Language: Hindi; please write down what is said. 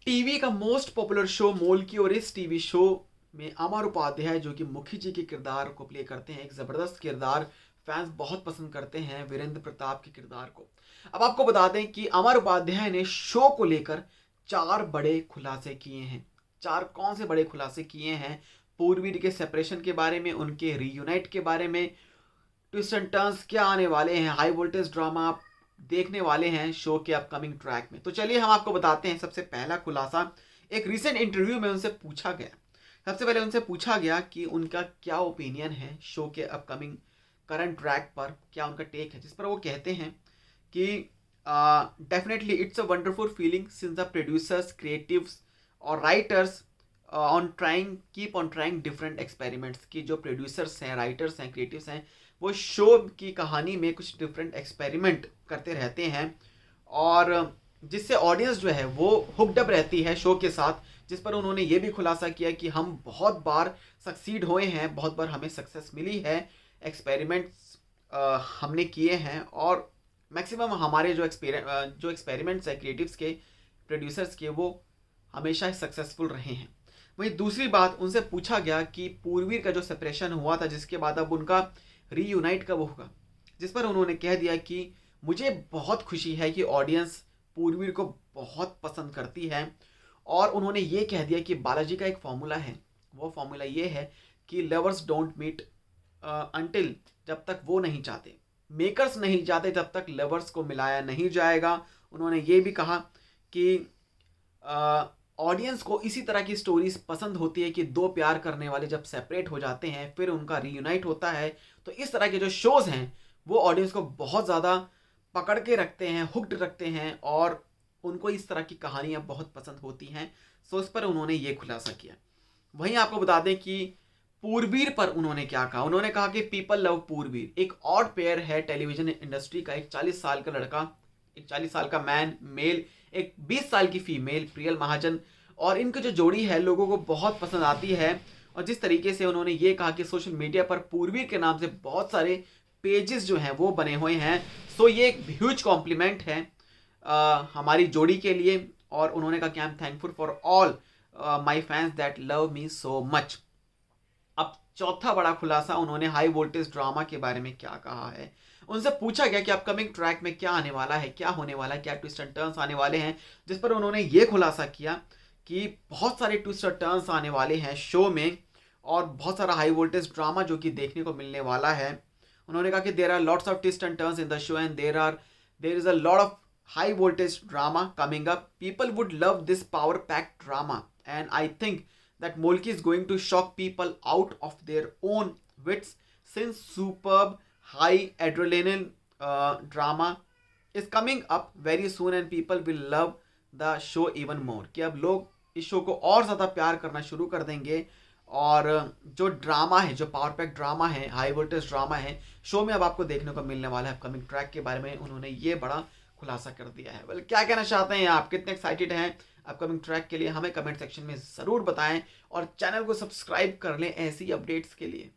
टीवी का मोस्ट पॉपुलर शो मोल्की, और इस टीवी शो में अमर उपाध्याय जो कि मुखी जी के किरदार को प्ले करते हैं, एक ज़बरदस्त किरदार, फैंस बहुत पसंद करते हैं वीरेंद्र प्रताप के किरदार को। अब आपको बता दें कि अमर उपाध्याय ने शो को लेकर 4 बड़े खुलासे किए हैं। 4 कौन से बड़े खुलासे किए हैं? पूर्वीर के सेपरेशन के बारे में, उनके रीयूनाइट के बारे में, ट्विस्ट एंड टर्न्स क्या आने वाले हैं, हाई वोल्टेज ड्रामा आप देखने वाले हैं शो के अपकमिंग ट्रैक में। तो चलिए हम आपको बताते हैं। सबसे पहला खुलासा, एक रिसेंट इंटरव्यू में उनसे पूछा गया, सबसे पहले उनसे पूछा गया कि उनका क्या ओपिनियन है शो के अपकमिंग करंट ट्रैक पर, क्या उनका टेक है, जिस पर वो कहते हैं कि definitely it's a wonderful feeling since the producers, creatives और writers keep on trying different experiments. की जो प्रोड्यूसर्स हैं, राइटर्स हैं, क्रिएटिव्स हैं, वो शो की कहानी में कुछ डिफरेंट एक्सपेरिमेंट करते रहते हैं, और जिससे ऑडियंस जो है वो हुक्ड अप रहती है शो के साथ। जिस पर उन्होंने ये भी खुलासा किया कि हम बहुत बार सक्सीड हुए हैं, बहुत बार हमें सक्सेस मिली है, एक्सपेरिमेंट्स हमने किए हैं, और मैक्सिमम हमारे जो एक्सपेरिमेंट्स है क्रिएटिव्स के, प्रोड्यूसर्स के, वो हमेशा सक्सेसफुल रहे हैं। वहीं दूसरी बात, उनसे पूछा गया कि पूर्वीर का जो सेपरेशन हुआ था, जिसके बाद अब उनका रीयूनाइट कब होगा, जिस पर उन्होंने कह दिया कि मुझे बहुत खुशी है कि ऑडियंस पूर्वीर को बहुत पसंद करती है, और उन्होंने ये कह दिया कि बालाजी का एक फॉर्मूला है, वो फॉर्मूला ये है कि लवर्स डोंट मीट अंटिल, जब तक वो नहीं चाहते, मेकर्स नहीं चाहते, तब तक लवर्स को मिलाया नहीं जाएगा। उन्होंने ये भी कहा कि ऑडियंस को इसी तरह की स्टोरीज पसंद होती है कि दो प्यार करने वाले जब सेपरेट हो जाते हैं फिर उनका रीयूनाइट होता है। तो इस तरह के जो शोज हैं वो ऑडियंस को बहुत ज़्यादा पकड़ के रखते हैं, हुक्ड रखते हैं, और उनको इस तरह की कहानियाँ बहुत पसंद होती हैं। सो इस पर उन्होंने ये खुलासा किया। वहीं आपको बता दें कि पूर्वीर पर उन्होंने क्या कहा। उन्होंने कहा कि पीपल लव पूर्वीर एक ऑड पेयर है टेलीविजन इंडस्ट्री का, एक 40 साल का लड़का, एक 40 साल का मेल, एक 20 साल की फीमेल प्रियल महाजन, और इनकी जो जोड़ी है लोगों को बहुत पसंद आती है। और जिस तरीके से उन्होंने ये कहा कि सोशल मीडिया पर पूर्वीर के नाम से बहुत सारे पेजेस जो हैं वो बने हुए हैं, सो ये एक ह्यूज कॉम्प्लीमेंट है हमारी जोड़ी के लिए। और उन्होंने कहा कि I am thankful for all my fans that love me so much. अब चौथा बड़ा खुलासा, उन्होंने हाई वोल्टेज ड्रामा के बारे में क्या कहा है। उनसे पूछा गया कि अपकमिंग ट्रैक में क्या आने वाला है, क्या होने वाला है, क्या ट्विस्ट एंड टर्न्स आने वाले हैं, जिस पर उन्होंने ये खुलासा किया कि बहुत सारे ट्विस्ट एंड टर्न्स आने वाले हैं शो में, और बहुत सारा हाई वोल्टेज ड्रामा जो कि देखने को मिलने वाला है। उन्होंने कहा कि there are lots of twist and turns in the show and there is a lot of high voltage drama coming up. People would love this power packed drama, and I think that Molki is going to shock people out of their own wits since superb high adrenaline drama is coming up very soon and people will love the show even more. कि अब लोग इस शो को और ज़्यादा प्यार करना शुरू कर देंगे, और जो ड्रामा है, जो पावर पैक ड्रामा है, हाई वोल्टेज ड्रामा है, शो में अब आपको देखने को मिलने वाला है। अपकमिंग ट्रैक के बारे में उन्होंने ये बड़ा खुलासा कर दिया है। वेल, क्या कहना चाहते हैं आप, कितने एक्साइटेड हैं अपकमिंग ट्रैक के लिए, हमें कमेंट सेक्शन में ज़रूर बताएं, और चैनल को सब्सक्राइब कर लें ऐसी अपडेट्स के लिए।